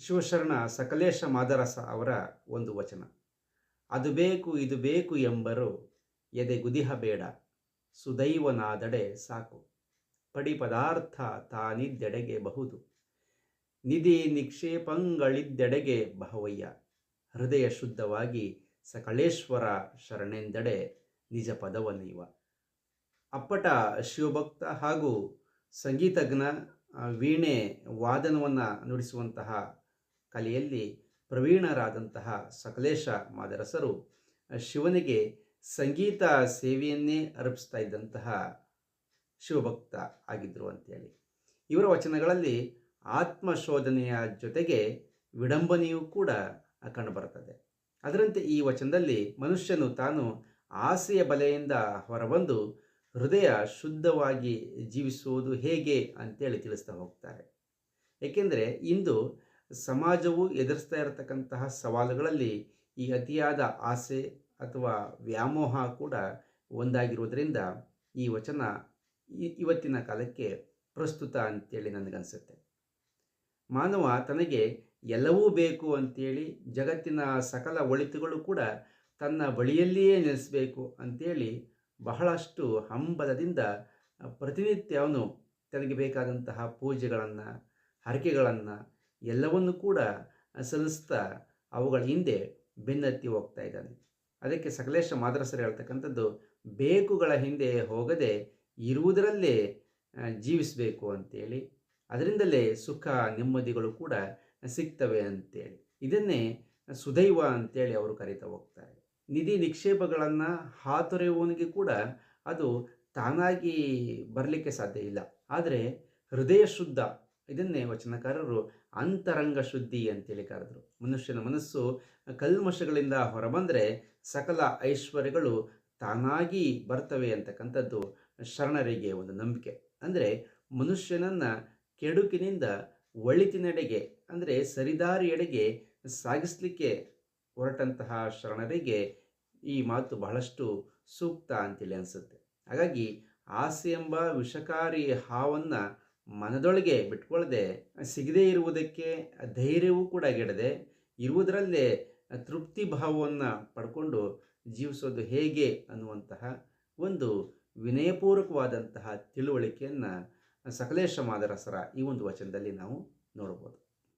ಶಿವಶರಣ ಸಕಲೇಶ ಮಾದರಸ ಅವರ ಒಂದು ವಚನ. ಅದು ಬೇಕು ಇದು ಬೇಕು ಎಂಬರು ಎದೆಗುದಿಹ ಬೇಡ, ಸುದೈವನಾದಡೆ ಸಾಕು, ಪಡಿ ಪದಾರ್ಥ ತಾನಿದ್ದೆಡೆಗೆ ಬಹುದು, ನಿಧಿ ನಿಕ್ಷೇಪಂಗಳಿದ್ದೆಡೆಗೆ ಬಹವಯ್ಯ, ಹೃದಯ ಶುದ್ಧವಾಗಿ ಸಕಲೇಶ್ವರ ಶರಣೆಂದೆಡೆ ನಿಜ ಪದವನೀವ. ಅಪ್ಪಟ ಶಿವಭಕ್ತ ಹಾಗೂ ಸಂಗೀತಜ್ಞ, ವೀಣೆ ವಾದನವನ್ನು ನುಡಿಸುವಂತಹ ಕಲೆಯಲ್ಲಿ ಪ್ರವೀಣರಾದಂತಹ ಸಕಲೇಶ ಮಾದರಸರು ಶಿವನಿಗೆ ಸಂಗೀತ ಸೇವೆಯನ್ನೇ ಅರ್ಪಿಸ್ತಾ ಇದ್ದಂತಹ ಶಿವಭಕ್ತ ಆಗಿದ್ದರು ಅಂತೇಳಿ. ಇವರ ವಚನಗಳಲ್ಲಿ ಆತ್ಮಶೋಧನೆಯ ಜೊತೆಗೆ ವಿಡಂಬನೆಯೂ ಕೂಡ ಕಂಡುಬರುತ್ತದೆ. ಅದರಂತೆ ಈ ವಚನದಲ್ಲಿ ಮನುಷ್ಯನು ತಾನು ಆಸೆಯ ಬಲೆಯಿಂದ ಹೊರಬಂದು ಹೃದಯ ಶುದ್ಧವಾಗಿ ಜೀವಿಸುವುದು ಹೇಗೆ ಅಂತೇಳಿ ತಿಳಿಸ್ತಾ ಹೋಗ್ತಾರೆ. ಏಕೆಂದರೆ ಇಂದು ಸಮಾಜವು ಎದುರಿಸ್ತಾ ಇರತಕ್ಕಂತಹ ಸವಾಲುಗಳಲ್ಲಿ ಈ ಅತಿಯಾದ ಆಸೆ ಅಥವಾ ವ್ಯಾಮೋಹ ಕೂಡ ಒಂದಾಗಿರುವುದರಿಂದ ಈ ವಚನ ಇವತ್ತಿನ ಕಾಲಕ್ಕೆ ಪ್ರಸ್ತುತ ಅಂತೇಳಿ ನನಗನ್ಸುತ್ತೆ. ಮಾನವ ತನಗೆ ಎಲ್ಲವೂ ಬೇಕು ಅಂತೇಳಿ ಜಗತ್ತಿನ ಸಕಲ ಒಳಿತುಗಳು ಕೂಡ ತನ್ನ ಬಳಿಯಲ್ಲಿಯೇ ನೆಲೆಸಬೇಕು ಅಂತೇಳಿ ಬಹಳಷ್ಟು ಹಂಬಲದಿಂದ ಪ್ರತಿನಿತ್ಯ ಅವನು ತನಗೆ ಬೇಕಾದಂತಹ ಪೂಜೆಗಳನ್ನು, ಹರಕೆಗಳನ್ನು ಎಲ್ಲವನ್ನು ಕೂಡ ಸಲ್ಲಿಸ್ತಾ ಅವುಗಳ ಹಿಂದೆ ಬೆನ್ನತ್ತಿ ಹೋಗ್ತಾ ಇದ್ದಾನೆ. ಅದಕ್ಕೆ ಸಕಲೇಶ ಮಾದರಸರು ಹೇಳ್ತಕ್ಕಂಥದ್ದು, ಬೇಕುಗಳ ಹಿಂದೆ ಹೋಗದೆ ಇರುವುದರಲ್ಲೇ ಜೀವಿಸಬೇಕು ಅಂತೇಳಿ, ಅದರಿಂದಲೇ ಸುಖ ನೆಮ್ಮದಿಗಳು ಕೂಡ ಸಿಗ್ತವೆ ಅಂತೇಳಿ. ಇದನ್ನೇ ಸುದೈವ ಅಂತೇಳಿ ಅವರು ಕರೀತಾ ಹೋಗ್ತಾರೆ. ನಿಧಿ ನಿಕ್ಷೇಪಗಳನ್ನು ಹಾತೊರೆಯುವವನಿಗೆ ಕೂಡ ಅದು ತಾನಾಗಿ ಬರಲಿಕ್ಕೆ ಸಾಧ್ಯ ಇಲ್ಲ. ಆದರೆ ಹೃದಯ ಶುದ್ಧ, ಇದನ್ನೇ ವಚನಕಾರರು ಅಂತರಂಗ ಶುದ್ಧಿ ಅಂತೇಳಿ ಕರೆದರು. ಮನುಷ್ಯನ ಮನಸ್ಸು ಕಲ್ಮಶಗಳಿಂದ ಹೊರಬಂದರೆ ಸಕಲ ಐಶ್ವರ್ಯಗಳು ತಾನಾಗಿ ಬರ್ತವೆ ಅಂತಕ್ಕಂಥದ್ದು ಶರಣರಿಗೆ ಒಂದು ನಂಬಿಕೆ. ಅಂದರೆ ಮನುಷ್ಯನನ್ನು ಕೆಡುಕಿನಿಂದ ಒಳಿತಿನೆಡೆಗೆ, ಅಂದರೆ ಸರಿದಾರಿಯೆಡೆಗೆ ಸಾಗಿಸಲಿಕ್ಕೆ ಹೊರಟಂತಹ ಶರಣರಿಗೆ ಈ ಮಾತು ಬಹಳಷ್ಟು ಸೂಕ್ತ ಅಂತೇಳಿ ಅನಿಸುತ್ತೆ. ಹಾಗಾಗಿ ಆಸೆ ಎಂಬ ವಿಷಕಾರಿ ಹಾವನ್ನು ಮನದೊಳಗೆ ಬಿಟ್ಕೊಳ್ಳದೆ, ಸಿಗದೇ ಇರುವುದಕ್ಕೆ ಧೈರ್ಯವೂ ಕೂಡ ಗೆಡದೆ ಇರುವುದರಲ್ಲೇ ತೃಪ್ತಿ ಭಾವವನ್ನು ಪಡ್ಕೊಂಡು ಜೀವಿಸೋದು ಹೇಗೆ ಅನ್ನುವಂತಹ ಒಂದು ವಿನಯಪೂರ್ವಕವಾದಂತಹ ತಿಳುವಳಿಕೆಯನ್ನು ಸಕಲೇಶ ಮಾದರಸರ ಈ ಒಂದು ವಚನದಲ್ಲಿ ನಾವು ನೋಡ್ಬೋದು.